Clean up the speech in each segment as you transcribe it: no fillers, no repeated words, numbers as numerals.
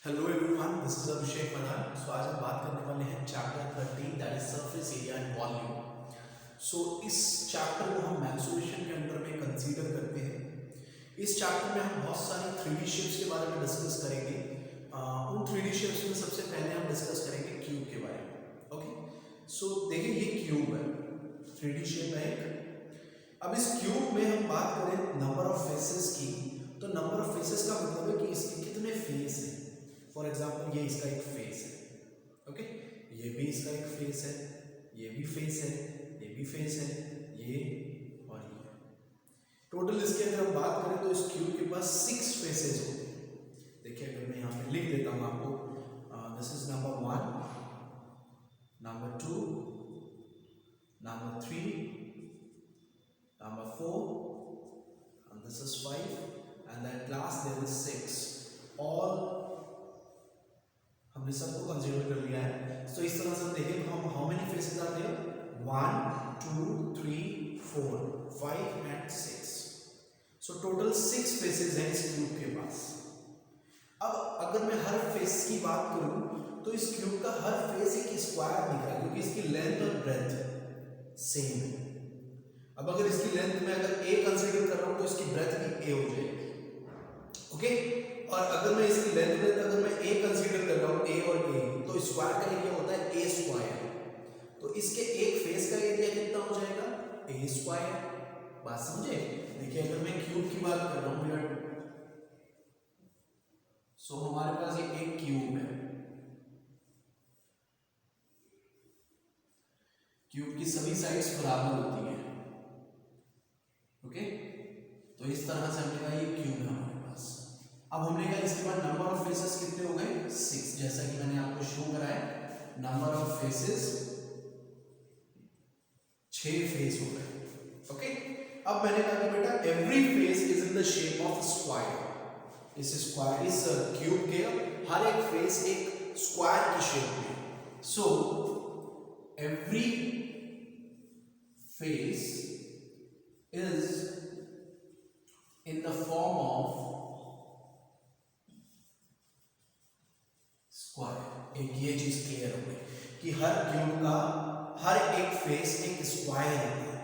Hello everyone, this is Abhishek Madan. So आज हम बात करने वाले हैं chapter 13 that is surface area and volume. So इस चैप्टर को हम मेंसुरेशन के अंडर में कंसीडर करते हैं। इस चैप्टर में हम बहुत सारी 3D शेप्स के बारे में डिस्कस करेंगे। उन 3D शेप्स में सबसे पहले हम डिस्कस करेंगे क्यूब के बारे में। ओके, सो देखिए ये क्यूब है, 3D शेप है एक। अब इस क्यूब में हम बात करें नंबर ऑफ फेसेस की, तो नंबर ऑफ फेसेस का मतलब है कि इसके कितने फेस हैं। फॉर एग्जाम्पल ये इसका एक फेस है, ओके, ये भी इसका एक फेस है, ये भी फेस है, ये भी फेस है, ये और ये। टोटल इसके अगर हम बात करें तो इस क्यूब के पास 6 फेसेस होते हैं। देखिए अगर मैं यहाँ पे लिख देता हूँ आपको, this is number 1, number 2, number 3, number 4, and this is 5, and at last there is 6. All हमने सबको कंसीडर कर लिया है। तो इस तरह से हम देखें तो हम how many faces are there, 1 2 3 4 5 and 6। So total 6 faces हैं इस क्यूब के पास। अब अगर मैं हर फेस की बात करूं तो इस क्यूब का हर फेस एक स्क्वायर दिख रहा है, क्योंकि इसकी लेंथ और ब्रेथ सेम है। अब अगर इसकी लेंथ में अगर a कंसीडर कर रहा हूं तो इसकी ब्रेथ भी a हो जाएगी, ओके। और अगर मैं इसकी लेंथ अगर मैं a कंसीडर कर रहा हूँ, a और a, तो स्क्वायर का एरिया होता है a स्क्वायर। तो इसके एक फेस का एरिया कितना हो जाएगा, a स्क्वायर। बात समझे? देखिए अगर मैं क्यूब की बात कर रहा हूँ, सो हमारे पास ये एक क्यूब है। क्यूब की सभी साइड्स बराबर होती है, ओके। तो इस तरह से हमने कहा ये क्यूब है हमारे पास। अब हमने कहा इसके बाद नंबर ऑफ फेसेस कितने हो गए, 6, जैसा कि मैंने आपको शो कराया। नंबर ऑफ फेसेस 6 फेस हो गए, ओके। अब मैंने कहा कि बेटा every face is in the shape of square. इस स्क्वायर, इस क्यूब के हर एक फेस एक स्क्वायर की शेप में। So every face is in the form of square. एक ये चीज क्लियर हो गई कि हर क्यूब का हर एक फेस एक स्क्वायर होता है।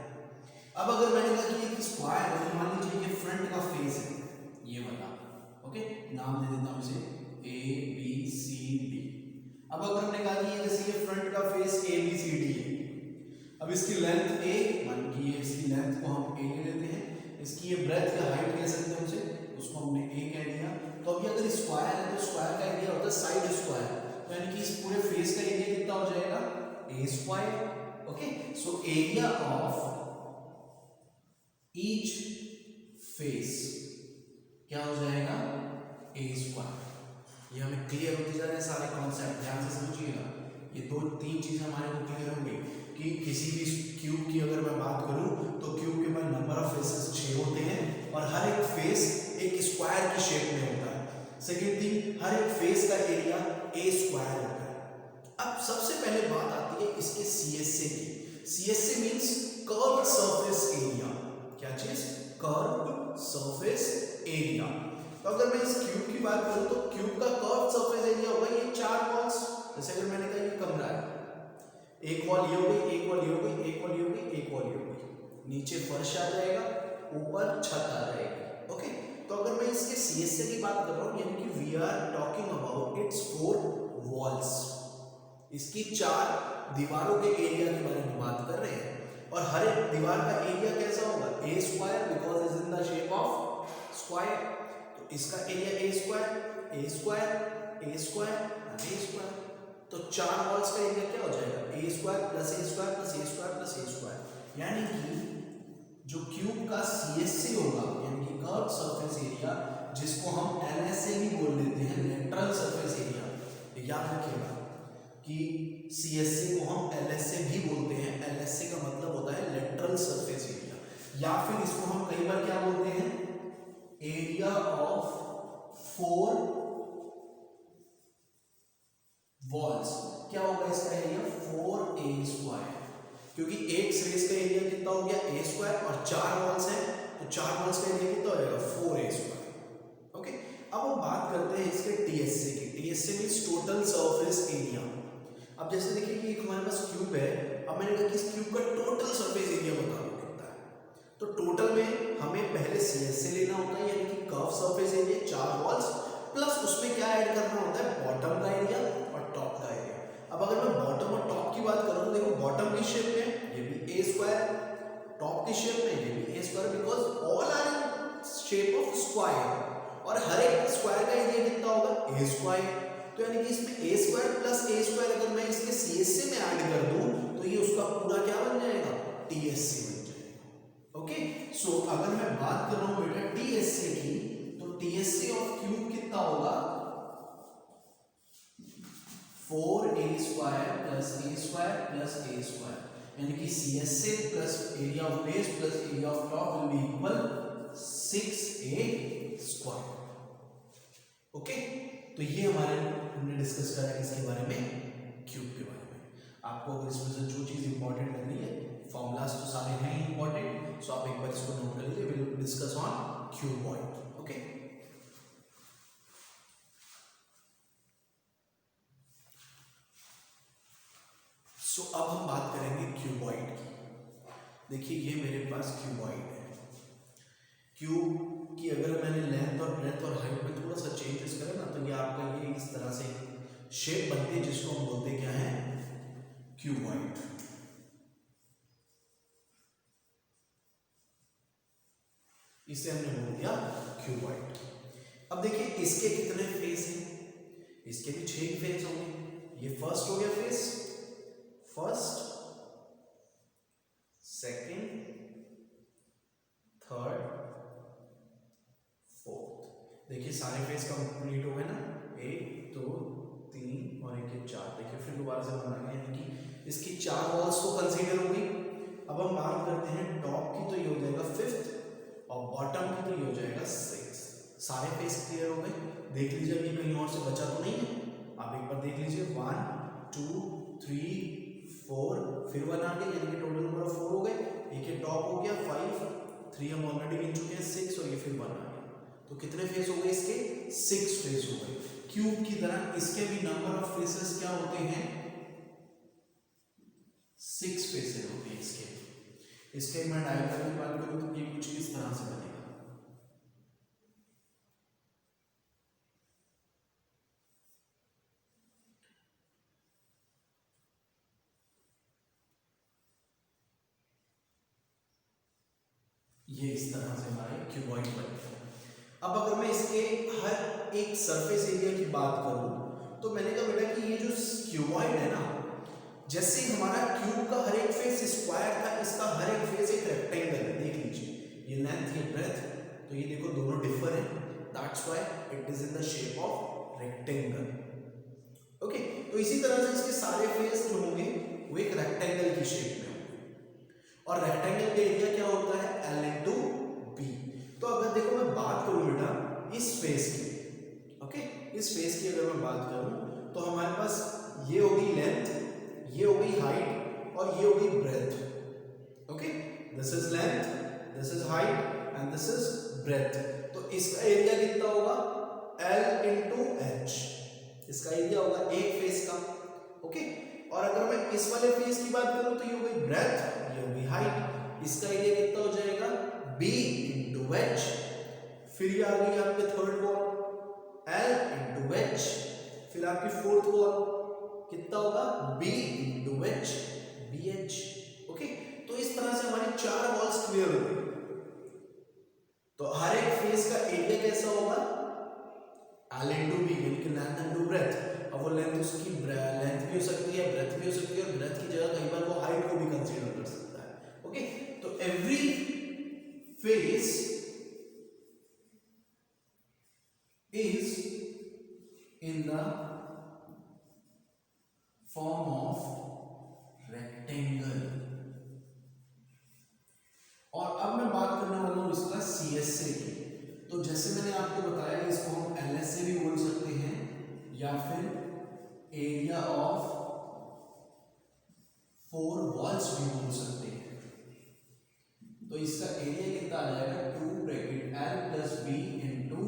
अब अगर मैंने कहा कि एक स्क्वायर है, मान लीजिए ये फ्रंट का फेस है, ये वाला, ओके, नाम दे देता हूं इसे ए बी सी डी। अब अगर हमने कहा कि ये जैसे ये फ्रंट का face A B C D है, अब इसकी लेंथ ए, मान लीजिए इसकी लेंथ को हम ए ले लेते हैं, इसकी ये ब्रेथ या हाइट कह सकते हैं उसे, उसको हमने a कह दिया। तो अभी अगर स्क्वायर है तो स्क्वायर का एरिया होता है साइड स्क्वायर, तो यानी कि इस पूरे फेस का एरिया कितना हो जाएगा, a square, okay. So area of each face क्या हो जाएगा, a स्क्वायर। ये हमें क्लियर होते जा रहे हैं सारे कॉन्सेप्ट, ध्यान से समझिएगा। ये 2-3 चीजें हमारे को क्लियर होंगी कि किसी भी क्यूब की अगर मैं बात करूं तो क्यूब के पास नंबर ऑफ फेसेस 6 होते हैं और हर एक फेस एक स्क्वायर की शेप में होता है। सेकेंड थिंग, हर एक फेस का एरिया a स्क्वायर होता है। अब सबसे पहले बात आती है इसके CSA की। CSA means curved surface area. क्या चीज, कर्व्ड सरफेस एरिया। तो अगर मैं इस क्यूब की बात करूं तो क्यूब का कर्व्ड सरफेस एरिया होगा ये 4 वॉल्स। जैसे अगर मैंने कहा ये कमरा है, एक वॉल ये हो गई, एक वॉल ये हो गई, एक वॉल ये हो गई, एक वॉल ये हो गई, नीचे फर्श आ जाएगा, ऊपर छत आ जाएगी, ओके। तो अगर मैं इसके CSA की बात कर रहा हूं, यानी कि we are talking about its 4 walls. इसकी 4 दीवारों के एरिया के बारे में बात कर रहे हैं, और हर एक दीवार का एरिया कैसा होगा, a square, because is in the shape of square. तो इसका area a square, a square, a square and a square. तो 4 वॉल्स का एरिया क्या हो जाएगा, a square plus a square plus a square plus a square. यानी कि जो क्यूब का CSA होगा, यानी कि कर्व्ड सरफेस एरिया, जिसको हम LSA भी बोल देते हैं, लेटरल सरफेस एरिया। याद रखिएगा कि CSA को हम LSA भी बोलते हैं। LSA का मतलब होता है लेटरल सरफेस एरिया, या फिर इसको हम कई बार क्या बोलते हैं, एरिया ऑफ 4 वॉल्स। क्या होगा इसका एरिया, 4a स्क्वायर, क्योंकि एक फेस का एरिया कितना हो गया, a स्क्वायर, और 4 वॉल्स है तो 4 वॉल्स का एरिया कितना हो जाएगा, 4a स्क्वायर, ओके। अब हम बात करते हैं इसके TSA की। TSA means total surface area. अब जैसे देखिए कि एक हमारे पास क्यूब है, अब मैंने कहा कि इस क्यूब का टोटल सरफेस एरिया बता दो कितना है। तो टोटल में हमें पहले सीएसए लेना होता है, यानी कि curve surface area, 4 walls, plus उसमें क्या ऐड करना होता है, बॉटम का एरिया और टॉप का एरिया। अब अगर मैं बॉटम और टॉप की बात करूं तो देखो बॉटम की शेप में ये भी ए स्क्वायर, टॉप की शेप में ये भी a square, because all are in shape of square, और हर एक स्क्वायर का एरिया कितना होगा, ए स्क्वायर। तो यानी कि इसमें ए स्क्वायर प्लस ए स्क्वायर अगर मैं इसके सीएसए में ऐड कर दूं तो ये उसका पूरा क्या बन जाएगा, टीएसए बन जाएगा। ओके, सो अगर मैं बात कर रहा हूं बेटा टीएसए की, तो टीएसए ऑफ क्यूब कितना होगा, 4a स्क्वायर प्लस ए स्क्वायर प्लस ए स्क्वायर, यानी कि CSA plus area of base plus area of top will be equal 6a square. Okay, तो ये हमारे हमने डिस्कस करा इसके बारे में, क्यूब के बारे में। आपको अगर इसमें से जो चीज इंपॉर्टेंट लगनी है, फॉर्मूलाज तो सारे हैं इंपॉर्टेंट, सो आप एक बार इसको नोट कर लीजिए। Will discuss on cuboid. Okay, so अब हम बात करेंगे क्यूबॉइड की। देखिए ये मेरे पास क्यूबॉइड है। क्यूब की अगर मैंने लेंथ और ब्रेथ और हाइट में थोड़ा सा चेंजेस करें ना, तो ये आपका ये इस तरह से शेप बनती है, जिसको हम बोलते हैं क्या है, क्यूबॉइड। इसे हमने बोल दिया क्यूबॉइड। अब देखिए इसके कितने फेस हैं, इसके भी 6 फेस होंगे। ये फर्स्ट हो गया face, first, second, third, fourth. देखिए सारे फेस कंप्लीट हो गए ना, 1 2 3 और 1 4। देखिए फिर दोबारा से बना गया, यानी कि इसकी 4 वॉल्स तो कंसीडर होगी। अब हम बात करते हैं टॉप की, तो ये हो जाएगा 5th, और बॉटम की तो ये हो जाएगा 6th। सारे फेस क्लियर हो गए। देख लीजिए अभी कहीं और से बचा तो नहीं है, आप एक बार देख लीजिए। 1 2 3 4, फिर 1 आ गया, यानी कि टोटल नंबर ऑफ 4 हो गए। एक ये टॉप हो गया 5, 3 हम ऑलरेडी गिन चुके हैं, 6, और ये फिर 1 आ गया। तो कितने फेस हो गए इसके, 6 फेस हो गए। क्यूब की तरह इसके भी नंबर ऑफ फेसेस क्या होते हैं, 6 फेसेस होते हैं इसके। इसके मैं डायग्राम की बात करूं तो ये कुछ इस तरह से बनेगा। ये इस तरह से हमारे क्यूबॉइड बनेगा। अब अगर मैं इसके हर एक सरफेस एरिया की बात करूं, तो मैंने कहा बेटा कि ये जो क्यूबॉइड है ना, जैसे हमारा क्यूब का हर एक फेस स्क्वायर था, इसका हर एक फेस एक रेक्टेंगल है। देख लीजिए ये लेंथ, ये ब्रेथ, तो ये देखो दोनों डिफर है, that's why it is in the shape of rectangle. Okay, तो इसी तरह से इसके सारे फेस जो होंगे वो एक रेक्टेंगल की शेप में होंगे, और रेक्टेंगल का एरिया क्या होता है, L इंटू बी। तो अगर देखो मैं बात करूं बेटा इस फेस की, ओके, इस फेस की अगर मैं बात करूं तो हमारे पास ये होगी लेंथ, ये होगी हाइट, और ये होगी breadth. Okay, this is length, this is height and this is breadth. तो इसका एरिया कितना होगा, L इंटू एच। इसका एरिया होगा एक फेस का। ओके, और अगर मैं इस वाले फेस की बात करूं तो ये हो गई ब्रेथ, ये हो गई हाइट। इसका एरिया कितना हो जाएगा, B इंटू एच। फिर ये आ गई आपके third wall, L into H. फिर आपकी फोर्थ वॉल कितना होगा, B into H, B H. Okay, तो इस तरह से हमारी 4 वॉल्स क्लियर हो गई। तो हर एक फेस का एरिया कैसा होगा, L इंटू बी, यानी कि लेंथ इंटू ब्रेथ। अब वो लेंथ उसकी लेंथ भी हो सकती है, ब्रेथ भी हो सकती है, और ब्रेथ की जगह कई बार वो हाइट को भी कंसीडर कर सकता है। ओके, तो every face is in the form of rectangle। और अब मैं बात करने वाला हूं इसका CSA की। तो जैसे मैंने आपको बताया, इसको हम LSA भी बोल सकते हैं, या फिर एरिया ऑफ 4 वॉल्स भी बोल सकते हैं। तो इसका एरिया कितना आ जाएगा, 2 bracket L plus B into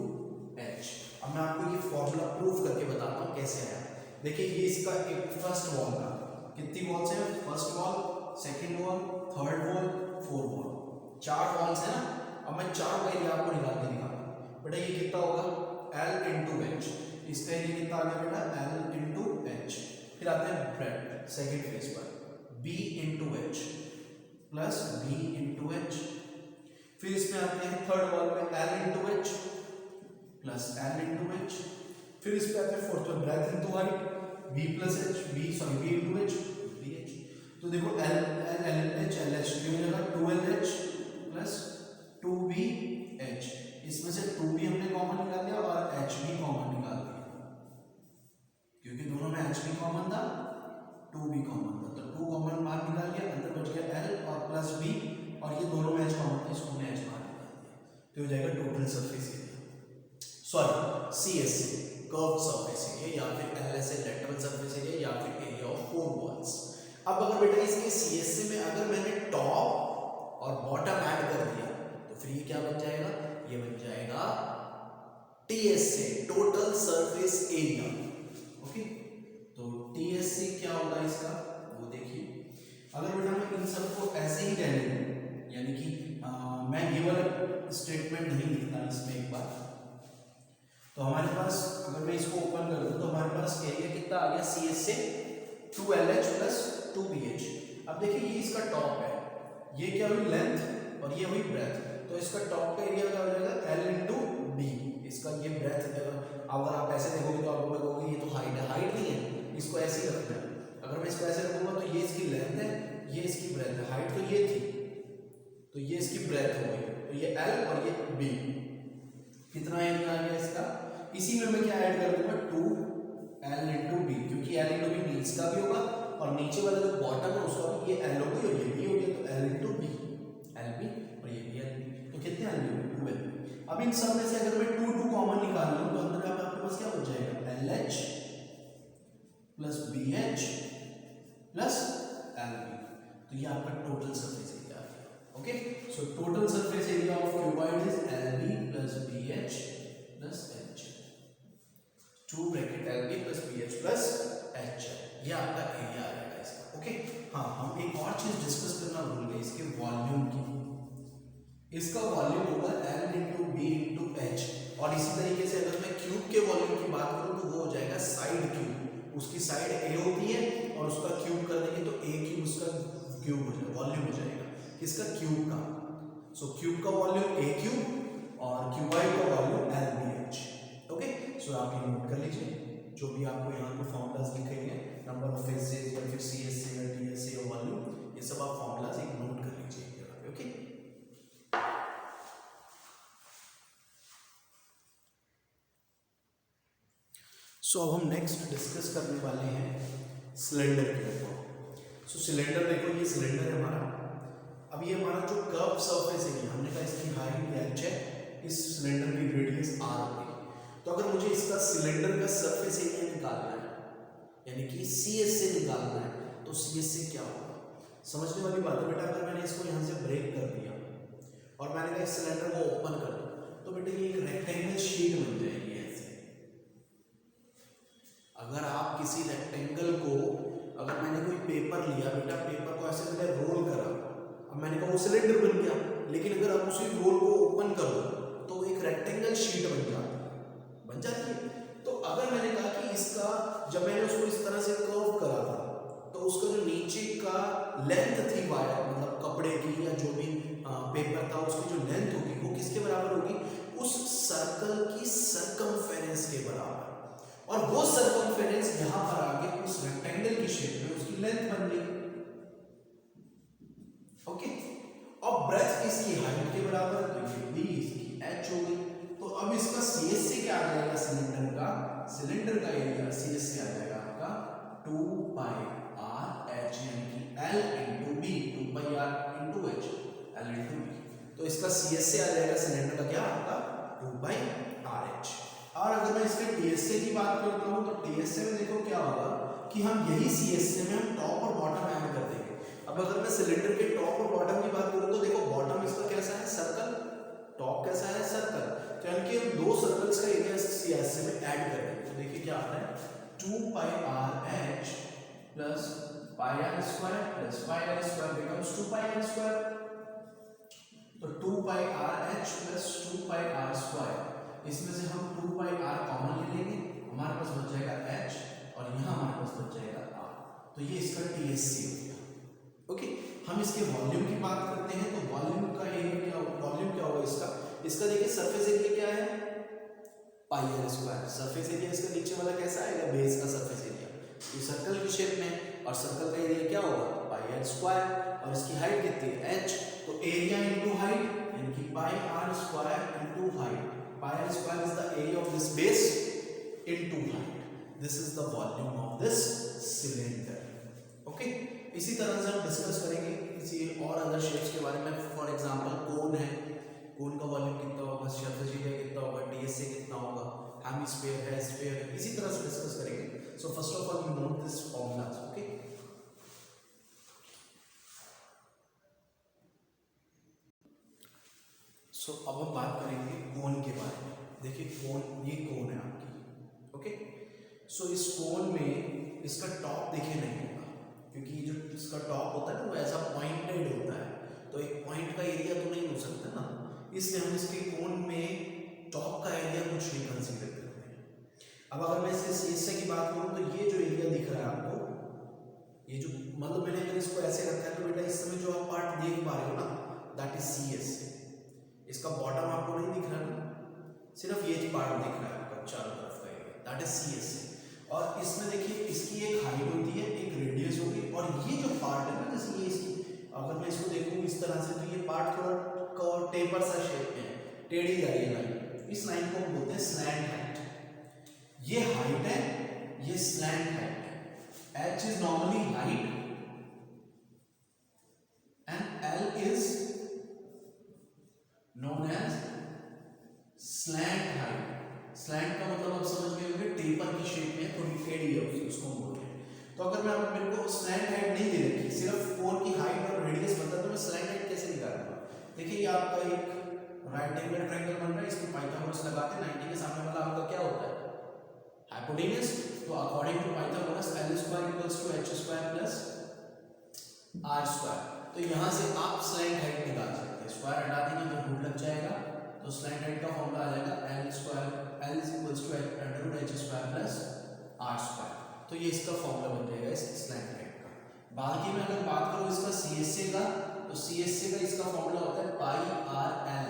H. अब मैं आपको ये फॉर्मूला प्रूफ करके बताता हूँ कैसे आया। देखिए ये इसका एक फर्स्ट वॉल का, कितनी वॉल्स हैं? First wall, second wall, third wall, fourth wall, 4 walls है ना। अब मैं 4 का एरिया आपको निकाल के दिखाता। बेटा ये कितना होगा? L into H. इसका एरिया कितना आ गया बेटा? L into H. फिर आते हैं ब्रेड सेकंड फेज पर, B into H plus B into H. फिर इसमें आते हैं थर्ड वॉल में L into H plus L into H. फिर इस पे आते हैं फोर्थ पर breadth into height, B plus H, B into H, B H. तो देखो L एच एल एच की जगह 2LH प्लस 2BH। इसमें से 2B हमने कॉमन निकाल लिया और H भी कॉमन निकाल दिया, क्योंकि दोनों में H भी कॉमन था, 2B कॉमन था, तो 2 कॉमन बाहर निकाल लिया, अंदर बच गया L और प्लस B, और ये दोनों में H कॉमन था, इसको हमने H बाहर निकाल दिया, तो हो जाएगा total surface area. Sorry CSA curve surface area, या फिर LSA लेटरल सरफेस एरिया, या फिर एरिया ऑफ 4 वॉल्स। अब अगर बेटा इसके CSA में अगर मैंने टॉप और बॉटम ऐड कर दिया तो फिर ये क्या बन जाएगा? ये बन जाएगा TSA total surface area. Okay, तो TSA क्या होगा इसका वो देखिए। अगर बेटा मैं इन सबको ऐसे ही रहने दूं, यानी कि मैं ये वाला स्टेटमेंट नहीं लिखता इसमें एक बार, तो हमारे पास अगर मैं इसको ओपन कर दूं तो हमारे पास एरिया कितना आ गया? CSA 2LH plus 2BH। अब देखिए ये इसका टॉप है, ये क्या हुई? लेंथ, और ये हुई ब्रेथ, तो इसका टॉप का एरिया क्या हो जाएगा? L into B। इसका ये ब्रेथ, अगर आप ऐसे देखोगे तो आप लगोगे ये तो हाइट है, हाइट नहीं है, इसको ऐसे ही रखना है। अगर मैं इसको ऐसे रखूंगा तो ये इसकी लेंथ है, ये इसकी ब्रेथ है, हाइट तो ये थी, तो ये इसकी ब्रेथ हो गई, तो ये L और ये B। कितना एरिया आ गया इसका? इसी में मैं क्या ऐड कर दूंगा? 2L इंटू B, क्योंकि L इंटू B नीचे का भी होगा और नीचे वाला जो बॉटम है उसका भी, ये L हो गई और ये B हो गया, तो L इंटू B, LB, और ये भी LB, तो कितने LB हो गए? 2LB। अब इन सब में से अगर मैं 2 कॉमन निकाल लूं तो अंदर आपके पास क्या हो जाएगा? LH plus BH plus LB, तो ये आपका टोटल सरफेस एरिया आ गया। Okay, so total surface area of cuboid is LB plus BH plus H, 2 bracket LB plus BH plus H, ये आपका एरिया आ जाएगा इसका। ओके, हाँ हम एक और चीज डिस्कस करना भूल गए, इसके वॉल्यूम की। इसका वॉल्यूम होगा L into B into H, और इसी तरीके से अगर मैं क्यूब के वॉल्यूम की बात करूं तो वो हो जाएगा साइड क्यूब, उसकी साइड A होती है और उसका क्यूब कर देंगे तो A क्यूब उसका क्यूब हो जाएगा, वॉल्यूम हो जाएगा किसका? क्यूब का। सो क्यूब का वॉल्यूम A क्यूब और क्यूबॉइड का वॉल्यूम LBH। ओके, सो आप ये नोट कर लीजिए, जो भी आपको यहाँ पे फॉर्मूलाज लिखेंगे, नंबर ऑफ फेजेस या फिर CSA या TSA या वॉल्यूम, ये सब आप फॉर्मूलाज एक नोट कर लीजिए। ओके, सो अब हम नेक्स्ट डिस्कस करने वाले हैं सिलेंडर के ऊपर। सो सिलेंडर देखो, ये सिलेंडर है हमारा। अब ये हमारा जो कर्व सरफेस है, हमने कहा इसकी हाइट H है, इस सिलेंडर की रेडियस R होगी। तो अगर मुझे इसका सिलेंडर का सरफेस एरिया निकालना है, यानी कि CSA निकालना है, तो CSA क्या होगा? समझने वाली बात है बेटा। अगर मैंने इसको यहाँ से ब्रेक कर दिया और मैंने कहा इस सिलेंडर को ओपन कर दो, तो बेटा ये एक रेक्टेंगल शीट बन जाएगी ऐसे। अगर आप किसी रेक्टेंगल को, अगर मैंने कोई पेपर लिया बेटा, पेपर को ऐसे मैंने रोल करा, अब मैंने कहा वो सिलेंडर बन गया, लेकिन अगर आप उसी रोल को ओपन कर दो तो एक रेक्टेंगल शीट बन जाती है। तो अगर मैंने कहा कि इसका, जब मैंने उसको इस तरह से कर्व करा था, तो उसका जो नीचे का लेंथ थी वायर, मतलब कपड़े की या जो भी पेपर था, उसकी जो लेंथ होगी वो किसके बराबर होगी? उस सर्कल की सरकमफेरेंस के बराबर, और वो सरकमफेरेंस यहाँ पर आगे उस रेक्टेंगल की शेप में उसकी लेंथ बन गई। ओके, और ब्रेथ इसकी हाइट के बराबर, तो ये भी इसकी H हो गई। तो अब इसका CSA क्या आ जाएगा? सिलेंडर का एरिया CSA आ जाएगा आपका 2 पाई R H, यानी कि L इंटू B, 2 पाई R into H, L into B। तो इसका CSA आ जाएगा सिलेंडर का क्या आपका? 2 पाई RH। और अगर मैं इसके TSA की बात करता हूँ तो TSA में देखो क्या होगा कि हम यही CSA में हम टॉप और बॉटम ऐड कर देंगे। अब अगर मैं सिलेंडर के टॉप और बॉटम की बात करूँ तो देखो, बॉटम इसका कैसा है? सर्कल, टॉप कैसा है? सर्कल। तो यानी कि हम दो सर्कल्स का एरिया CSA में ऐड कर रहे हैं। तो देखिए क्या आता है 2 pi r h plus pi r square plus pi r square becomes 2 pi r square. तो 2 pi r h plus 2 pi r square, इसमें से हम 2 pi r कॉमन ले लेंगे, हमारे पास बच जाएगा h और यहाँ हमारे पास बच जाएगा r। तो ये इसका TSC हो गया। ओके, हम इसके वॉल्यूम की बात करते हैं। तो वॉल्यूम का एरिया क्या होगा, वॉल्यूम क्या होगा इसका देखिए सरफेस एरिया क्या है पाई आर स्क्वायर। सरफेस एरिया इसका नीचे वाला कैसा आएगा, बेस का सरफेस एरिया, ये सर्कल की शेप में, और सर्कल का एरिया क्या होगा पाई आर स्क्वायर, और इसकी हाइट कितनी है h। तो एरिया इनटू हाइट यानी कि pi r square into height, pi r square is the area of this base into height, this is the volume of this cylinder. Okay, इसी तरह से हम डिस्कस करेंगे किसी और अदर शेप्स के बारे में। फॉर एग्जांपल कोन है, कोन का वॉल्यूम कितना होगा, सरफेस एरिया कितना होगा, TSA कितना होगा, हेमिस्फीयर है, स्फीयर है, इसी तरह से डिस्कस करेंगे। So first of all we note this formulas. Okay, so अब हम बात करेंगे कोन के बारे में। देखिए कोन, ये कोन है आपकी। ओके, सो इस कोन में इसका टॉप देखिए नहीं होगा, क्योंकि जो इसका टॉप होता है ना वो ऐसा पॉइंटेड होता है, तो एक पॉइंट का एरिया तो नहीं हो सकता ना, इसलिए हम इसके कोन में टॉप का एरिया कुछ नहीं कंसीडर करते हैं। अब अगर मैं इसके CSA की बात करूं तो ये जो एरिया दिख रहा है आपको, ये जो मतलब मैंने अगर इसको ऐसे रखा है तो बेटा इस समय जो आप पार्ट देख पा रहे हो ना दैट इज CSA। इसका बॉटम आपको नहीं दिख रहा ना, सिर्फ ये पार्ट दिख रहा है आपको चारों तरफ का एरिया, दैट इज CSA। और इसमें देखिए इसकी एक हाइट होती है, एक रेडियस होगी, और ये जो पार्ट है ना जैसे ये इसकी, अगर मैं इसको देखूं इस तरह से तो ये पार्ट थोड़ा टेपर सा शेप में है, टेढ़ी जा रही है लाइन, इस लाइन को हम बोलते हैं स्लैंट हाइट। ये हाइट है, ये स्लैंट हाइट है। h is normally height and l is known as slant height. Slant का मतलब आप समझ गए होंगे टेपर की शेप में, थोड़ी टेढ़ी है उसको बोल रहे हैं। तो अगर मैं मेरे को स्लैंट हाइट नहीं दे रखी, सिर्फ कोन की हाइट और रेडियस बता तो मैं स्लैंट हाइट कैसे निकालूंगा। देखिए ये आपका एक राइट एंगल ट्रायंगल बन रहा है, इसमें पाइथागोरस लगाते हैं, 90 के सामने वाला आपका क्या होता है हाइपोटेनस। तो according to Pythagoras l square equals to h square plus r square. तो यहाँ से आप स्लैंट हाइट निकाल सकते हैं, स्क्वायर हटा देंगे तो रूट लग जाएगा, तो स्लैंट हाइट का फॉर्मूला आ जाएगा l square l equals to √h square plus r square. तो ये इसका फॉर्मूला बन जाएगा इस स्लैंट हाइट का। बाकी में अगर बात करूँ इसका CSA का, तो CSA का इसका फॉर्मूला होता है पाई r l।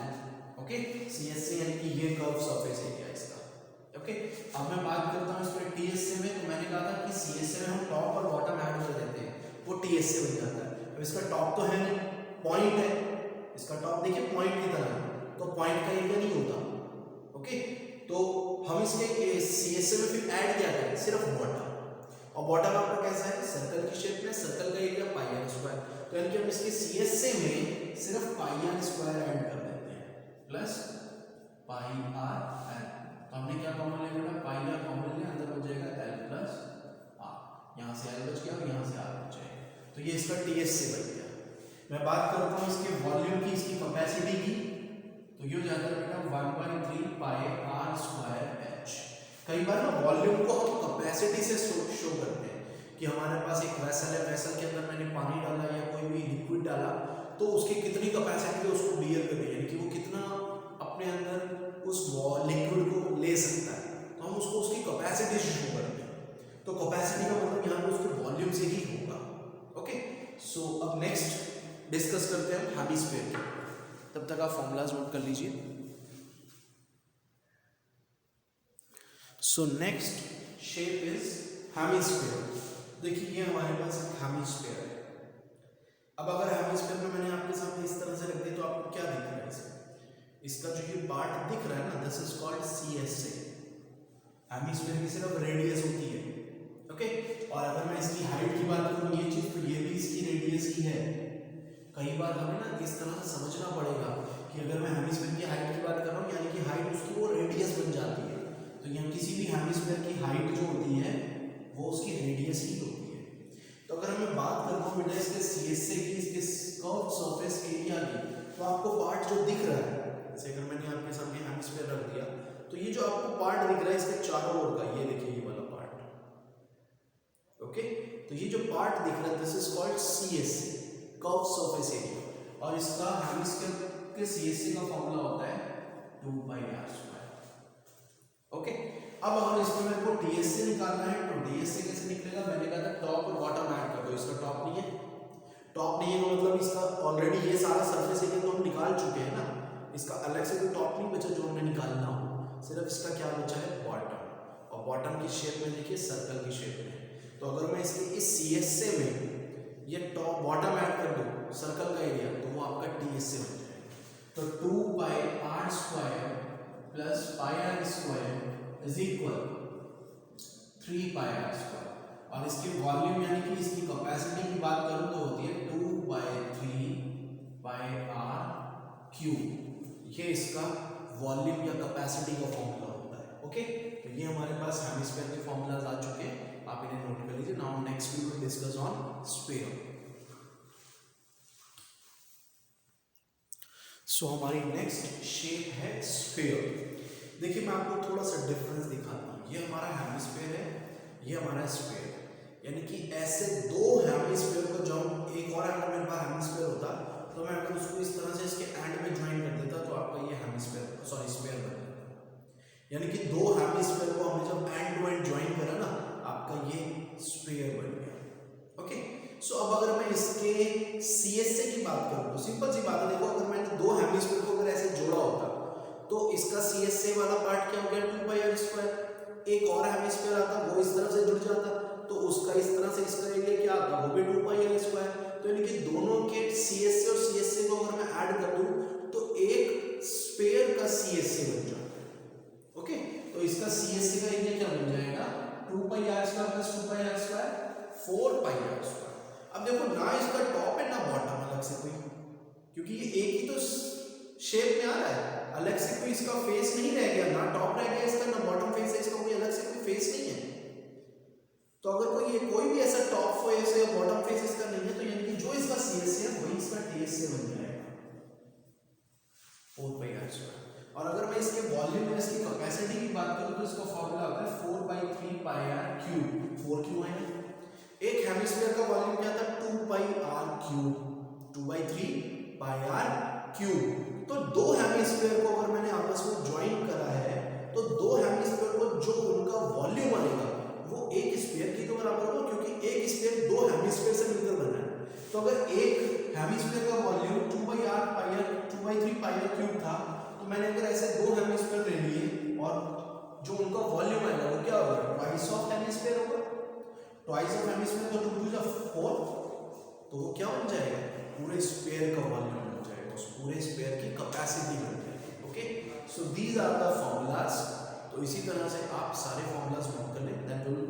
ओके, CSA यानी कि ये कर्व सरफेस एरिया इसका। ओके, अब मैं बात करता हूँ इसमें TSA में। तो मैंने कहा था कि CSA में हम टॉप और बॉटम ऐड कर देते हैं, वो TSA बन जाता है। अब इसका टॉप तो है नहीं, पॉइंट है, इसका टॉप देखिए पॉइंट की तरह है, तो पॉइंट का एरिया नहीं होता। ओके, तो हम इसके CSA में फिर ऐड क्या करें, सिर्फ बॉटम, और बॉटम आपका कैसा है सर्कल की शेप में, सर्कल का एरिया पाई आर स्क्वायर। तो यानी कि हम इसके CSA में सिर्फ पाई आर स्क्वायर ऐड कर देते हैं प्लस पाई आर एल। तो हमने क्या कॉमन ले लिया, पाई आर कॉमन ले, अंदर बच जाएगा एल प्लस आर, यहाँ से एल बच गया और यहाँ से आर बच जाएगा। तो ये इसका TSA बन गया। मैं बात करता हूँ इसके वॉल्यूम की, इसकी कैपेसिटी की, तो ये हो जाता है बेटा 1/3 पाई आर स्क्वायर h। कई बार ना वॉल्यूम को हम कैपेसिटी से शो करते हैं कि हमारे पास एक वेसल है, वेसल के अंदर मैंने पानी डाला या कोई भी लिक्विड डाला, तो उसकी कितनी कैपेसिटी है उसको बियर करनी है, यानी कि वो कितना अपने अंदर उस लिक्विड को ले सकता है, तो हम उसको उसकी कैपेसिटी से शो करते हैं। तो कैपेसिटी का मतलब यहाँ पे उसके वॉल्यूम से ही होगा। ओके, सो अब नेक्स्ट डिस्कस करते हैं हम हेमिस्फीयर की। तब तक आप फॉर्मूलाज नोट कर लीजिए। So next shape is hemisphere. देखिए ये हमारे पास एक हेमिस्फीयर है। अब अगर हेमिस्फीयर में मैंने आपके सामने इस तरह से रख दिया तो आपको क्या दिख रहा है इसमें, इसका जो ये पार्ट दिख रहा है ना, this is called CSA। Hemisphere की सिर्फ रेडियस होती है। ओके, और अगर मैं इसकी हाइट की बात करूँ ये चीज, तो ये भी इसकी रेडियस ही है। कई बार हमें ना इस तरह से समझना पड़ेगा कि अगर मैं हेमिस्फीयर की हाइट की बात कर रहा हूँ यानी कि हाइट उसकी वो रेडियस बन जाती है। तो यहाँ किसी भी हेमिस्फीयर की हाइट जो होती है वो उसकी रेडियस ही होती है। तो अगर मैं बात करता हूँ बेटा इसके CSA की, इसके कर्व सरफेस एरिया की, तो आपको पार्ट जो दिख रहा है जैसे अगर मैंने आपके सामने हेमिस्फीयर रख दिया तो ये जो आपको पार्ट दिख रहा है इसके चारों ओर का, ये देखिए ये वाला पार्ट, ओके। तो ये जो पार्ट दिख रहा है this is called CSC, curve surface area, और इसका हेमिस्फीयर के सीएससी का फॉर्मूला होता है 2πr²। ओके, अब अगर इसमें मेरे को डीएससी निकालना है तो डीएससी कैसे निकलेगा? मैंने कहा था टॉप और बॉटम ऐड कर दो, इसका टॉप नहीं है, टॉप नहीं है तो मतलब इसका ऑलरेडी ये सारा सरफेस एरिया तो हम निकाल चुके हैं ना, इसका अलग से कोई टॉप नहीं बचा जो हमने निकालना हो, सिर्फ इसका क्या बचा है? बॉटम, और बॉटम की शेप में देखिए सर्कल की शेप में। तो अगर मैं इसके इस सीएससी में ये टॉप बॉटम ऐड कर दूं सर्कल का एरिया तो वो आपका टीएससी बन जाएगा। तो 2πr² plus πr² is equal 3πr², और इसकी वॉल्यूम यानी कि इसकी कैपेसिटी की बात करूं तो होती है 2/3πr³। ये इसका वॉल्यूम या कैपेसिटी का फॉर्मूला होता है, ओके। तो ये हमारे पास हेमिस्फीयर के फॉर्मूलाज आ चुके हैं, आप इन्हें नोट कर लीजिए। Now next we will discuss on sphere. So हमारी नेक्स्ट शेप है स्फीयर। देखिए मैं आपको थोड़ा सा डिफरेंस दिखाता हूँ, ये हमारा हेमिस्फीयर है, ये हमारा स्फीयर है, यानी कि ऐसे दो हेमिस्फीयर को जब एक और एंड मेरे पास हेमिस्फीयर होता तो मैं अगर उसको इस तरह से इसके एंड में ज्वाइन कर देता तो आपका ये हेमिस्फीयर सॉरी स्फीयर बन जाता। यानी कि दो हेमिस्फीयर को हमने जब एंड टू एंड ज्वाइन करा ना आपका ये स्फीयर बन गया, ओके। सो अब अगर मैं इसके सीएससी की बात करूं तो सिंपल सी बात है, देखो अगर मैंने दो हेमिस्फीयर को अगर ऐसे जोड़ा होता तो इसका सीएससी वाला पार्ट क्या हो गया? 2πr²। एक और हेमिस्फीयर आता वो इस तरफ से जुड़ जाता तो उसका इस तरह से इसका एरिया क्या आता वो भी 2πr²। तो यानी कि दोनों के सीएससी और सीएससी को अगर मैं ऐड कर दूं तो एक स्फीयर का सीएससी बन जाता है, ओके। तो इसका सीएससी का एरिया क्या बन जाएगा? 2πr² plus 2πr², 4πr²। अब देखो ना इसका टॉप है ना बॉटम अलग से कोई, क्योंकि ये एक ही तो शेप में आ रहा है, अलग से कोई इसका फेस नहीं रह गया, ना टॉप रह गया इसका ना बॉटम फेस है इसका, कोई अलग से कोई फेस नहीं है। तो अगर कोई भी ऐसा टॉप फेस या बॉटम फेस इसका नहीं है तो यानी कि जो इसका सीएससी है वही इसका टीएससी बन जाएगा 4πr²। और अगर मैं इसके वॉल्यूम में इसकी कैपेसिटी की बात करूं तो इसका फॉर्मूला होता है 4/3πr³। 4 क्यों है? एक हेमिस्फीयर का वॉल्यूम क्या था? 2πr³, 2/3πr³। तो दो हेमिस्फीयर को अगर मैंने आपस में ज्वाइन करा है तो दो हेमिस्फीयर को जो उनका वॉल्यूम आएगा वो एक स्फीयर की तो बराबर होगा, क्योंकि एक स्फीयर दो हेमिस्फीयर से मिलकर बना है। तो अगर एक हेमिस्फीयर का वॉल्यूम 2/3πr³ था तो मैंने अगर ऐसे दो हेमिस्फीयर ले लिए और जो उनका वॉल्यूम आएगा वो क्या होगा? ट्वाइस ऑफ हेमिस्फीयर होगा। ट्वाइस ऑफ हेमिस्फीयर तो 2 × 4, तो वो क्या बन जाएगा? पूरे स्फीयर का वॉल्यूम बन जाएगा, उस पूरे स्फीयर की कैपेसिटी बन जाएगी, okay. So these are the formulas. तो इसी तरह से आप सारे फॉर्मूलाज नोट कर लें, देन वी विल